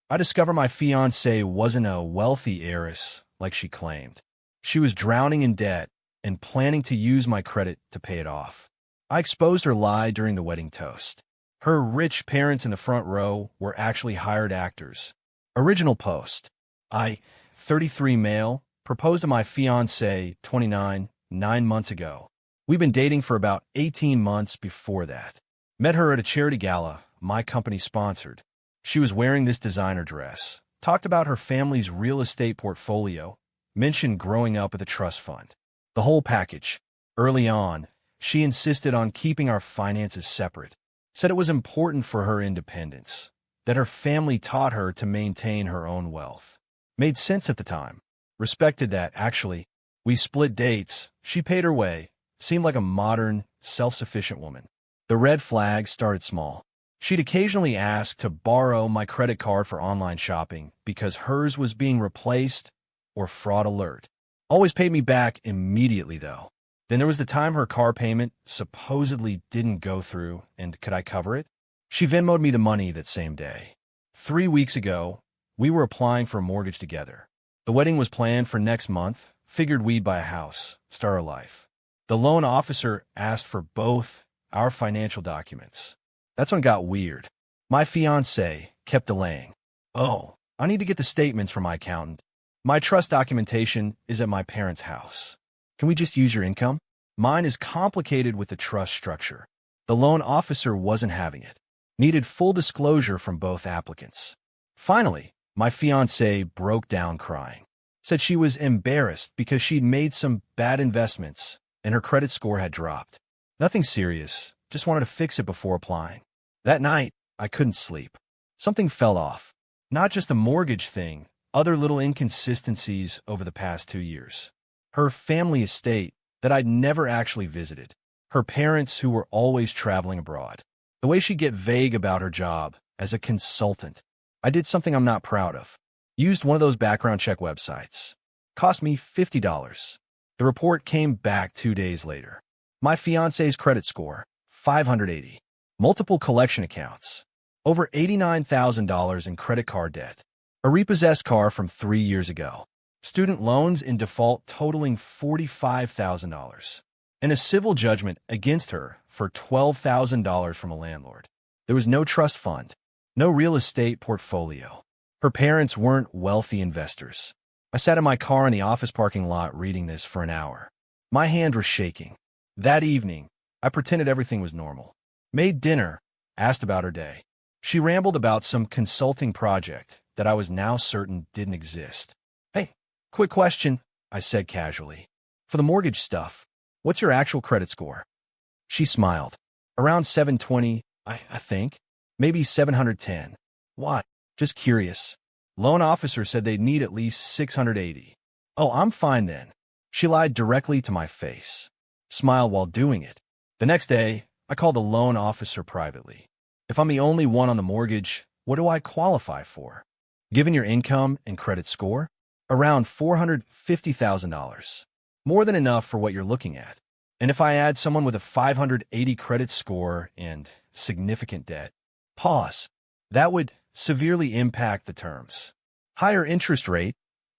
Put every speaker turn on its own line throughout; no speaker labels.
I discovered my fiancée wasn't a wealthy heiress like she claimed. She was drowning in debt and planning to use my credit to pay it off. I exposed her lie during the wedding toast. Her rich parents in the front row were actually hired actors. Original post. I, 33 male, proposed to my fiancée, 29, 9 months ago. We've been dating for about 18 months before that. Met her at a charity gala my company sponsored. She was wearing this designer dress. Talked about her family's real estate portfolio. Mentioned growing up with a trust fund. The whole package. Early on, she insisted on keeping our finances separate. Said it was important for her independence. That her family taught her to maintain her own wealth. Made sense at the time. Respected that, actually. We split dates. She paid her way. Seemed like a modern, self-sufficient woman. The red flags started small. She'd occasionally ask to borrow my credit card for online shopping because hers was being replaced or fraud alert. Always paid me back immediately, though. Then there was the time her car payment supposedly didn't go through, and could I cover it? She Venmo'd me the money that same day. 3 weeks ago, we were applying for a mortgage together. The wedding was planned for next month. Figured we'd buy a house, start our life. The loan officer asked for both our financial documents. That's when it got weird. My fiancé kept delaying. Oh, I need to get the statements from my accountant. My trust documentation is at my parents' house. Can we just use your income? Mine is complicated with the trust structure. The loan officer wasn't having it. Needed full disclosure from both applicants. Finally, my fiancé broke down crying. Said she was embarrassed because she'd made some bad investments and her credit score had dropped. Nothing serious, just wanted to fix it before applying. That night, I couldn't sleep. Something fell off. Not just the mortgage thing, other little inconsistencies over the past 2 years. Her family estate that I'd never actually visited. Her parents who were always traveling abroad. The way she'd get vague about her job as a consultant. I did something I'm not proud of. Used one of those background check websites. Cost me $50. The report came back 2 days later. My fiancé's credit score, 580. Multiple collection accounts. Over $89,000 in credit card debt. A repossessed car from 3 years ago. Student loans in default totaling $45,000. And a civil judgment against her for $12,000 from a landlord. There was no trust fund. No real estate portfolio. Her parents weren't wealthy investors. I sat in my car in the office parking lot reading this for an hour. My hand was shaking. That evening, I pretended everything was normal. Made dinner, asked about her day. She rambled about some consulting project that I was now certain didn't exist. Hey, quick question, I said casually. For the mortgage stuff, what's your actual credit score? She smiled. Around 720, I think. Maybe 710. Why? Just curious. Loan officer said they'd need at least 680. Oh, I'm fine then. She lied directly to my face. Smiled while doing it. The next day, I called the loan officer privately. If I'm the only one on the mortgage, what do I qualify for? Given your income and credit score? Around $450,000. More than enough for what you're looking at. And if I add someone with a 580 credit score and significant debt, pause. That would severely impact the terms. Higher interest rate,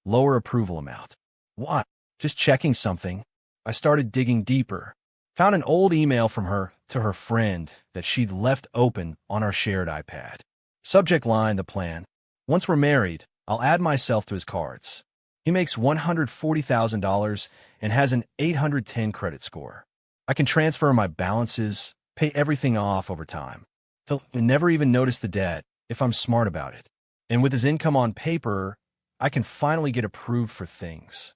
lower approval amount. What? Just checking something. I started digging deeper. Found an old email from her to her friend that she'd left open on our shared iPad. Subject line, the plan. Once we're married, I'll add myself to his cards. He makes $140,000 and has an 810 credit score. I can transfer my balances, pay everything off over time. He'll never even notice the debt if I'm smart about it. And with his income on paper, I can finally get approved for things.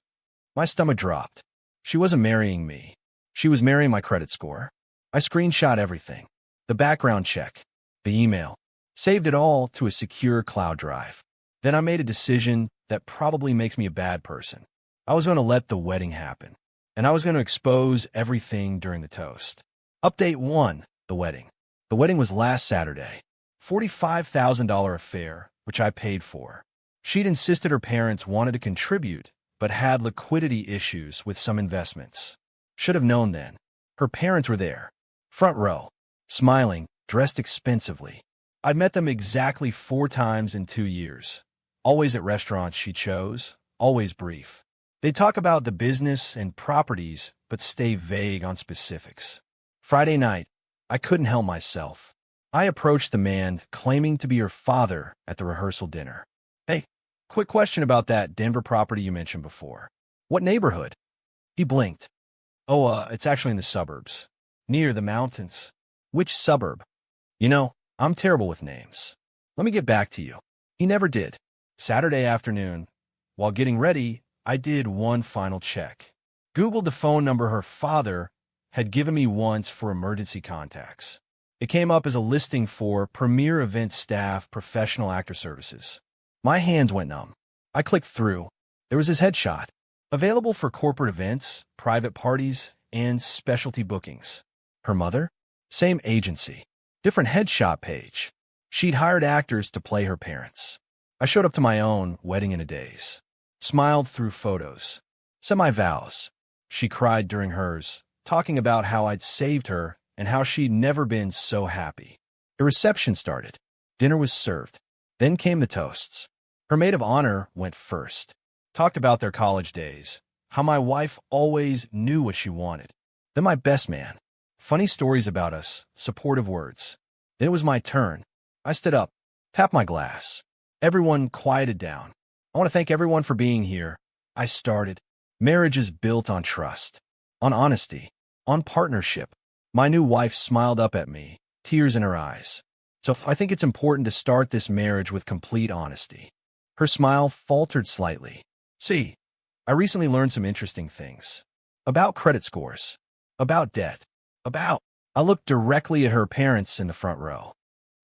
My stomach dropped. She wasn't marrying me. She was marrying my credit score. I screenshot everything. The background check, the email, saved it all to a secure cloud drive. Then I made a decision that probably makes me a bad person. I was going to let the wedding happen, and I was going to expose everything during the toast. Update 1, the wedding. The wedding was last Saturday. $45,000 affair, which I paid for. She'd insisted her parents wanted to contribute, but had liquidity issues with some investments. Should have known then. Her parents were there. Front row. Smiling, dressed expensively. I'd met them exactly 4 times in 2 years. Always at restaurants she chose, always brief. They talk about the business and properties, but stay vague on specifics. Friday night, I couldn't help myself. I approached the man claiming to be her father at the rehearsal dinner. Hey, quick question about that Denver property you mentioned before. What neighborhood? He blinked. Oh, it's actually in the suburbs. Near the mountains. Which suburb? You know, I'm terrible with names. Let me get back to you. He never did. Saturday afternoon, while getting ready, I did one final check. Googled the phone number her father had given me once for emergency contacts. It came up as a listing for Premier Event Staff Professional Actor Services. My hands went numb. I clicked through. There was his headshot. Available for corporate events, private parties, and specialty bookings. Her mother? Same agency. Different headshot page. She'd hired actors to play her parents. I showed up to my own wedding in a daze. Smiled through photos. Said my vows. She cried during hers, talking about how I'd saved her and how she'd never been so happy. The reception started. Dinner was served. Then came the toasts. Her maid of honor went first. Talked about their college days, how my wife always knew what she wanted. Then my best man. Funny stories about us, supportive words. Then it was my turn. I stood up, tapped my glass. Everyone quieted down. I want to thank everyone for being here. I started. Marriage is built on trust, on honesty, on partnership. My new wife smiled up at me, tears in her eyes. So I think it's important to start this marriage with complete honesty. Her smile faltered slightly. See, I recently learned some interesting things. About credit scores. About debt. I looked directly at her parents in the front row.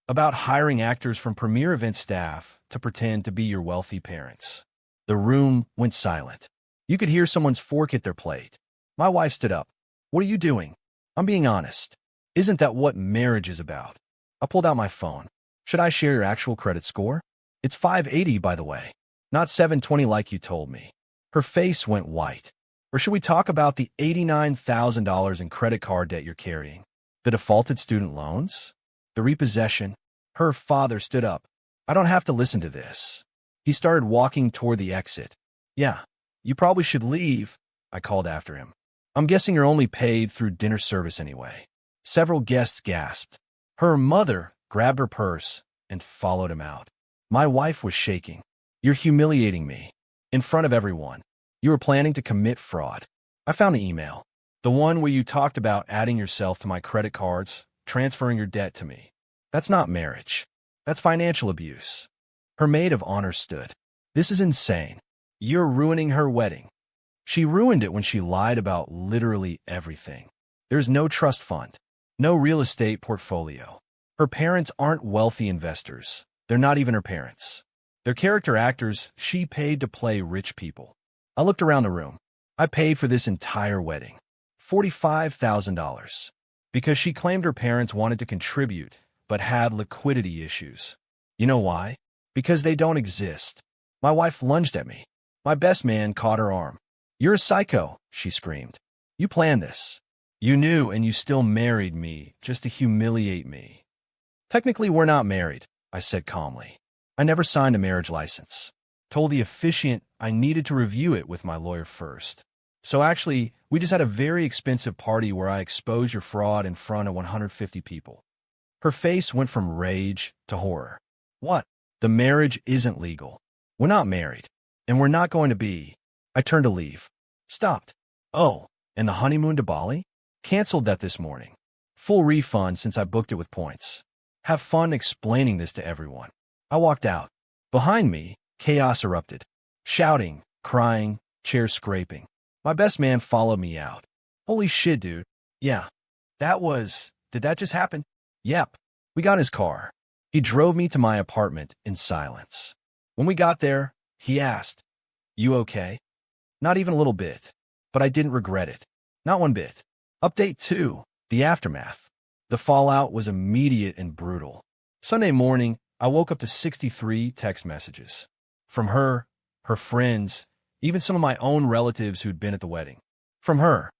About hiring actors from premier event staff to pretend to be your wealthy parents. The room went silent. You could hear someone's fork hit their plate. My wife stood up. What are you doing? I'm being honest. Isn't that what marriage is about? I pulled out my phone. Should I share your actual credit score? It's 580, by the way. Not 720 like you told me. Her face went white. Or should we talk about the $89,000 in credit card debt you're carrying? The defaulted student loans? The repossession? Her father stood up. I don't have to listen to this. He started walking toward the exit. Yeah, you probably should leave, I called after him. I'm guessing you're only paid through dinner service anyway. Several guests gasped. Her mother grabbed her purse and followed him out. My wife was shaking. You're humiliating me. In front of everyone. You were planning to commit fraud. I found the email. The one where you talked about adding yourself to my credit cards, transferring your debt to me. That's not marriage. That's financial abuse. Her maid of honor stood. This is insane. You're ruining her wedding. She ruined it when she lied about literally everything. There's no trust fund. No real estate portfolio. Her parents aren't wealthy investors. They're not even her parents. They're character actors she paid to play rich people. I looked around the room. I paid for this entire wedding. $45,000. Because she claimed her parents wanted to contribute, but had liquidity issues. You know why? Because they don't exist. My wife lunged at me. My best man caught her arm. You're a psycho, she screamed. You planned this. You knew and you still married me just to humiliate me. Technically, we're not married, I said calmly. I never signed a marriage license. Told the officiant I needed to review it with my lawyer first. So actually, we just had a very expensive party where I exposed your fraud in front of 150 people. Her face went from rage to horror. What? The marriage isn't legal. We're not married. And we're not going to be. I turned to leave. Stopped. Oh, and the honeymoon to Bali? Canceled that this morning. Full refund since I booked it with points. Have fun explaining this to everyone. I walked out. Behind me, chaos erupted. Shouting, crying, chairs scraping. My best man followed me out. Holy shit, dude. Yeah. Did that just happen? Yep. We got in his car. He drove me to my apartment in silence. When we got there, he asked, You okay? Not even a little bit. But I didn't regret it. Not one bit. Update 2. The aftermath. The fallout was immediate and brutal. Sunday morning, I woke up to 63 text messages. From her, her friends, even some of my own relatives who'd been at the wedding. From her,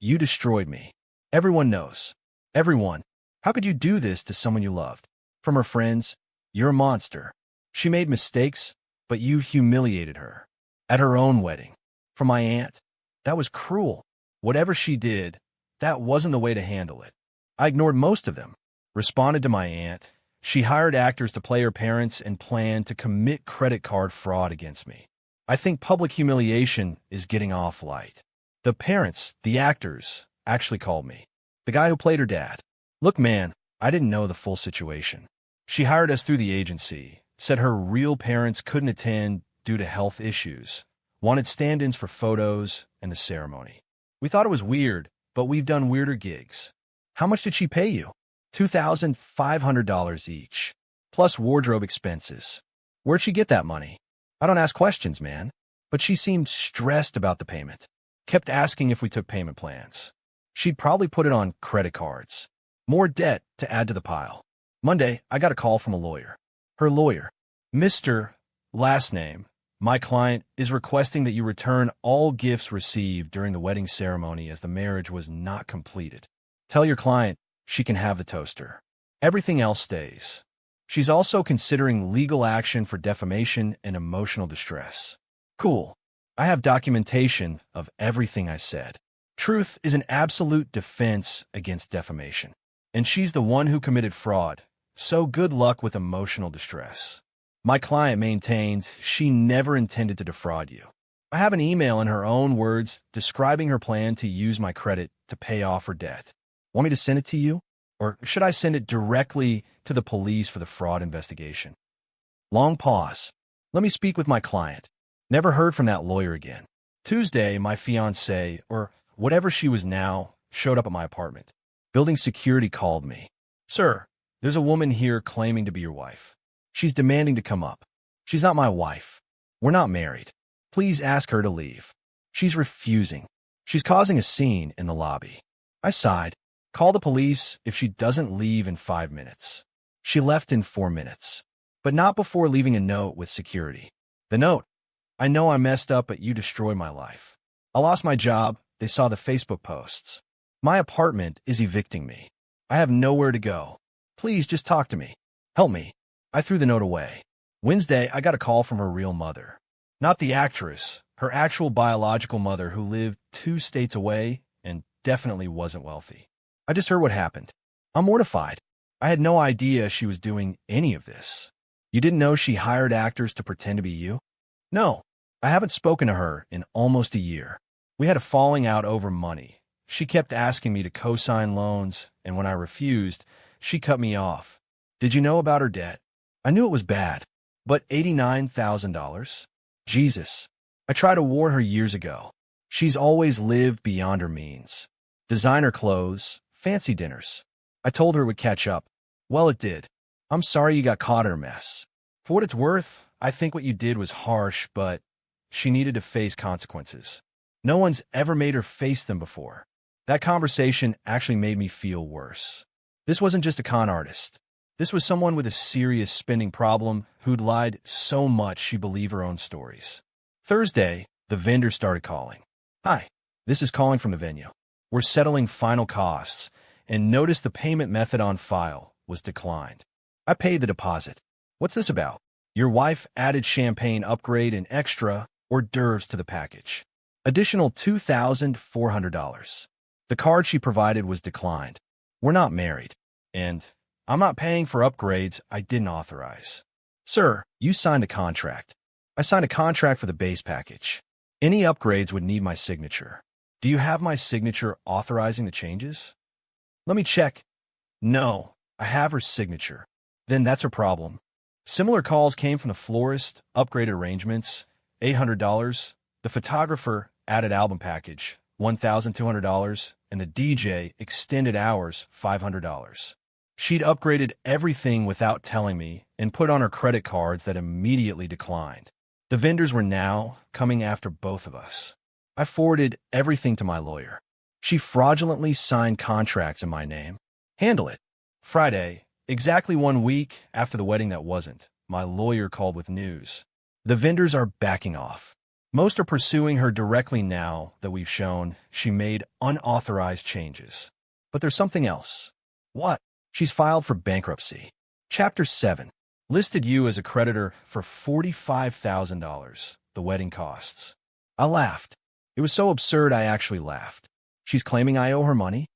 you destroyed me. Everyone knows. Everyone. How could you do this to someone you loved? From her friends, "You're a monster. She made mistakes, but you humiliated her." At her own wedding. From my aunt, "That was cruel. Whatever she did, that wasn't the way to handle it." I ignored most of them. Responded to my aunt, "She hired actors to play her parents and planned to commit credit card fraud against me. I think public humiliation is getting off light." The parents, the actors, actually called me. The guy who played her dad. "Look, man, I didn't know the full situation. She hired us through the agency, said her real parents couldn't attend due to health issues, wanted stand-ins for photos and the ceremony. We thought it was weird, but we've done weirder gigs." "How much did she pay you?" $2,500 each, plus wardrobe expenses. "Where'd she get that money?" "I don't ask questions, man." But she seemed stressed about the payment. Kept asking if we took payment plans. She'd probably put it on credit cards. More debt to add to the pile. Monday, I got a call from a lawyer. Her lawyer. "Mr. Last name, my client is requesting that you return all gifts received during the wedding ceremony as the marriage was not completed. Tell your client she can have the toaster. Everything else stays." She's also considering legal action for defamation and emotional distress. Cool. I have documentation of everything I said. Truth is an absolute defense against defamation. And she's the one who committed fraud, so good luck with emotional distress. My client maintains she never intended to defraud you. I have an email in her own words describing her plan to use my credit to pay off her debt. Want me to send it to you? Or should I send it directly to the police for the fraud investigation? Long pause. Let me speak with my client. Never heard from that lawyer again. Tuesday, my fiancée, or whatever she was now, showed up at my apartment. Building security called me. "Sir, there's a woman here claiming to be your wife. She's demanding to come up. She's not my wife. We're not married. Please ask her to leave." She's refusing. She's causing a scene in the lobby. I sighed. Call the police if she doesn't leave in 5 minutes. She left in 4 minutes. But not before leaving a note with security. The note: "I know I messed up, but you destroyed my life. I lost my job. They saw the Facebook posts. My apartment is evicting me. I have nowhere to go. Please just talk to me. Help me." I threw the note away. Wednesday, I got a call from her real mother. Not the actress, her actual biological mother who lived 2 states away and definitely wasn't wealthy. "I just heard what happened. I'm mortified. I had no idea she was doing any of this." "You didn't know she hired actors to pretend to be you?" "No. I haven't spoken to her in almost a year. We had a falling out over money. She kept asking me to co-sign loans, and when I refused, she cut me off." "Did you know about her debt?" "I knew it was bad. But $89,000? Jesus. I tried to warn her years ago. She's always lived beyond her means. Designer clothes, fancy dinners. I told her it would catch up. Well, it did. I'm sorry you got caught in her mess. For what it's worth, I think what you did was harsh, but she needed to face consequences. No one's ever made her face them before." That conversation actually made me feel worse. This wasn't just a con artist. This was someone with a serious spending problem who'd lied so much she believed her own stories. Thursday, the vendor started calling. "Hi, this is calling from the venue. We're settling final costs, and notice the payment method on file was declined. I paid the deposit. What's this about? Your wife added champagne upgrade and extra hors d'oeuvres to the package. Additional $2,400. The card she provided was declined. We're not married, and I'm not paying for upgrades I didn't authorize." "Sir, you signed a contract." "I signed a contract for the base package. Any upgrades would need my signature. Do you have my signature authorizing the changes?" "Let me check." "No, I have her signature." "Then that's her problem." Similar calls came from the florist, upgraded arrangements, $800, the photographer, added album package, $1,200, and the DJ, extended hours, $500. She'd upgraded everything without telling me and put on her credit cards that immediately declined. The vendors were now coming after both of us. I forwarded everything to my lawyer. She fraudulently signed contracts in my name. Handle it. Friday, exactly 1 week after the wedding that wasn't, my lawyer called with news. The vendors are backing off. Most are pursuing her directly now that we've shown she made unauthorized changes. But there's something else. What? She's filed for bankruptcy. Chapter 7. Listed you as a creditor for $45,000, the wedding costs. I laughed. It was so absurd I actually laughed. She's claiming I owe her money?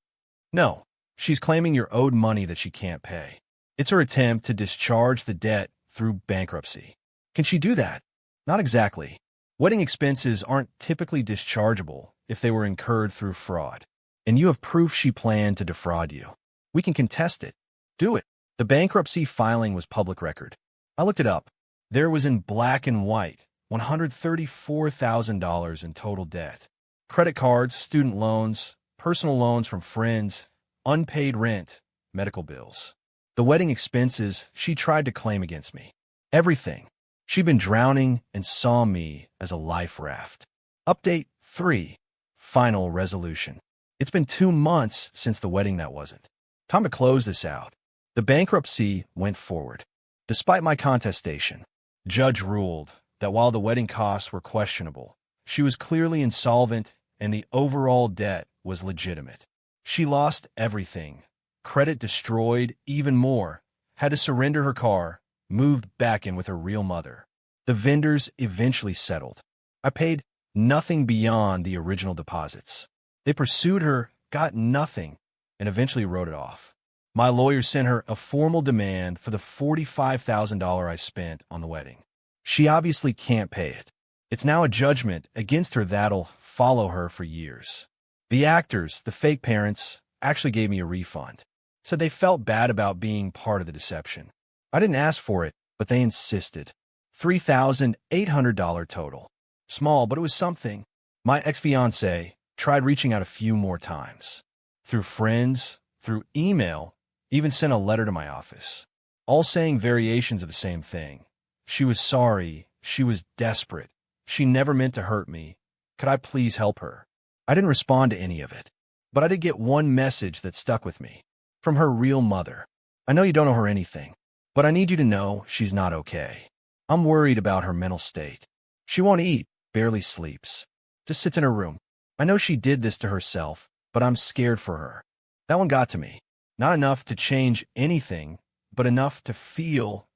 No, she's claiming you're owed money that she can't pay. It's her attempt to discharge the debt through bankruptcy. Can she do that? Not exactly. Wedding expenses aren't typically dischargeable if they were incurred through fraud, and you have proof she planned to defraud you. We can contest it. Do it. The bankruptcy filing was public record. I looked it up. There was in black and white $134,000 in total debt. Credit cards, student loans, personal loans from friends, unpaid rent, medical bills. The wedding expenses she tried to claim against me. Everything. She'd been drowning and saw me as a life raft. Update 3. Final resolution. It's been 2 months since the wedding that wasn't. Time to close this out. The bankruptcy went forward. Despite my contestation, judge ruled that while the wedding costs were questionable, she was clearly insolvent and the overall debt was legitimate. She lost everything. Credit destroyed even more. Had to surrender her car, moved back in with her real mother. The vendors eventually settled. I paid nothing beyond the original deposits. They pursued her, got nothing, and eventually wrote it off. My lawyer sent her a formal demand for the $45,000 I spent on the wedding. She obviously can't pay it. It's now a judgment against her that'll follow her for years. The actors, the fake parents, actually gave me a refund. Said they felt bad about being part of the deception. I didn't ask for it, but they insisted. $3,800 total. Small, but it was something. My ex-fiancée tried reaching out a few more times. Through friends, through email, even sent a letter to my office. All saying variations of the same thing. She was sorry. She was desperate. She never meant to hurt me. Could I please help her? I didn't respond to any of it, but I did get one message that stuck with me. From her real mother. I know you don't owe her anything, but I need you to know she's not okay. I'm worried about her mental state. She won't eat, barely sleeps. Just sits in her room. I know she did this to herself, but I'm scared for her. That one got to me. Not enough to change anything, but enough to feel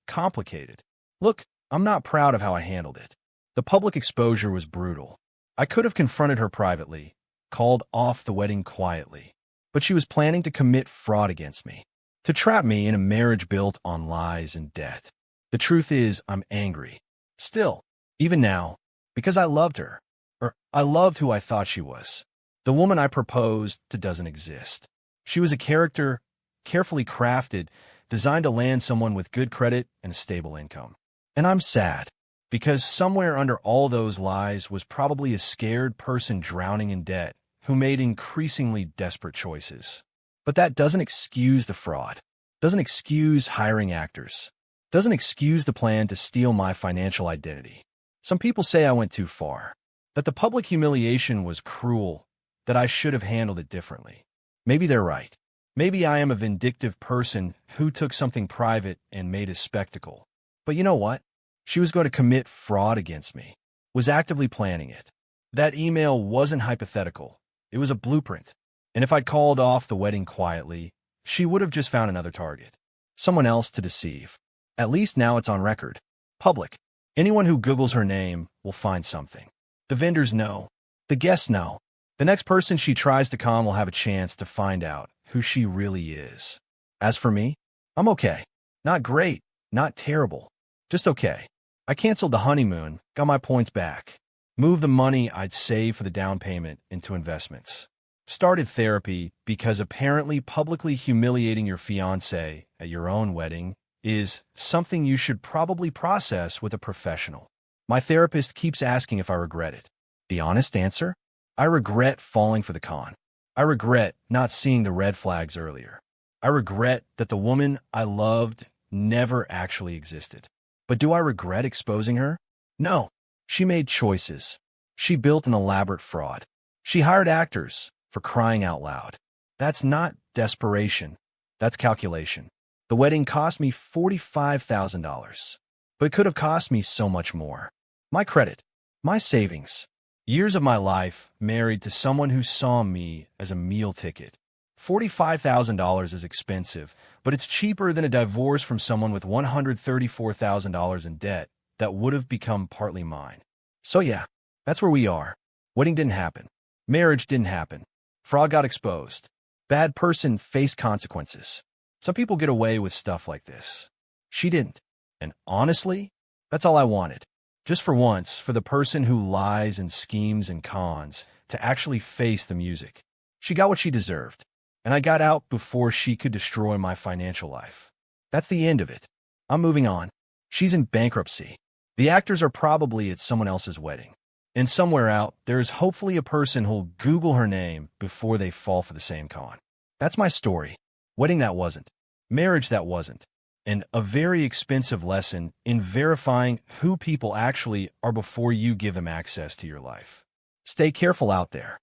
complicated. Look, I'm not proud of how I handled it. The public exposure was brutal. I could have confronted her privately, called off the wedding quietly, but she was planning to commit fraud against me, to trap me in a marriage built on lies and debt. The truth is, I'm angry. Still, even now, because I loved her, or I loved who I thought she was. The woman I proposed to doesn't exist. She was a character, carefully crafted, designed to land someone with good credit and a stable income. And I'm sad, because somewhere under all those lies was probably a scared person drowning in debt who made increasingly desperate choices. But that doesn't excuse the fraud, doesn't excuse hiring actors, doesn't excuse the plan to steal my financial identity. Some people say I went too far, that the public humiliation was cruel, that I should have handled it differently. Maybe they're right. Maybe I am a vindictive person who took something private and made a spectacle. But you know what? She was going to commit fraud against me, was actively planning it. That email wasn't hypothetical. It was a blueprint. And if I'd called off the wedding quietly, she would have just found another target. Someone else to deceive. At least now it's on record. Public. Anyone who Googles her name will find something. The vendors know. The guests know. The next person she tries to con will have a chance to find out who she really is. As for me, I'm okay. Not great, not terrible. Just okay. I canceled the honeymoon, got my points back, moved the money I'd saved for the down payment into investments. Started therapy because apparently publicly humiliating your fiancé at your own wedding is something you should probably process with a professional. My therapist keeps asking if I regret it. The honest answer? I regret falling for the con. I regret not seeing the red flags earlier. I regret that the woman I loved never actually existed. But do I regret exposing her? No. She made choices. She built an elaborate fraud. She hired actors, for crying out loud. That's not desperation. That's calculation. The wedding cost me $45,000, but it could have cost me so much more. My credit, my savings, years of my life married to someone who saw me as a meal ticket $45,000 is expensive, but it's cheaper than a divorce from someone with $134,000 in debt that would have become partly mine. So yeah, that's where we are. Wedding didn't happen. Marriage didn't happen. Fraud got exposed. Bad person faced consequences. Some people get away with stuff like this. She didn't. And honestly, that's all I wanted. Just for once, for the person who lies and schemes and cons to actually face the music. She got what she deserved. And I got out before she could destroy my financial life. That's the end of it. I'm moving on. She's in bankruptcy. The actors are probably at someone else's wedding. And somewhere out, there is hopefully a person who'll Google her name before they fall for the same con. That's my story. Wedding that wasn't. Marriage that wasn't. And a very expensive lesson in verifying who people actually are before you give them access to your life. Stay careful out there.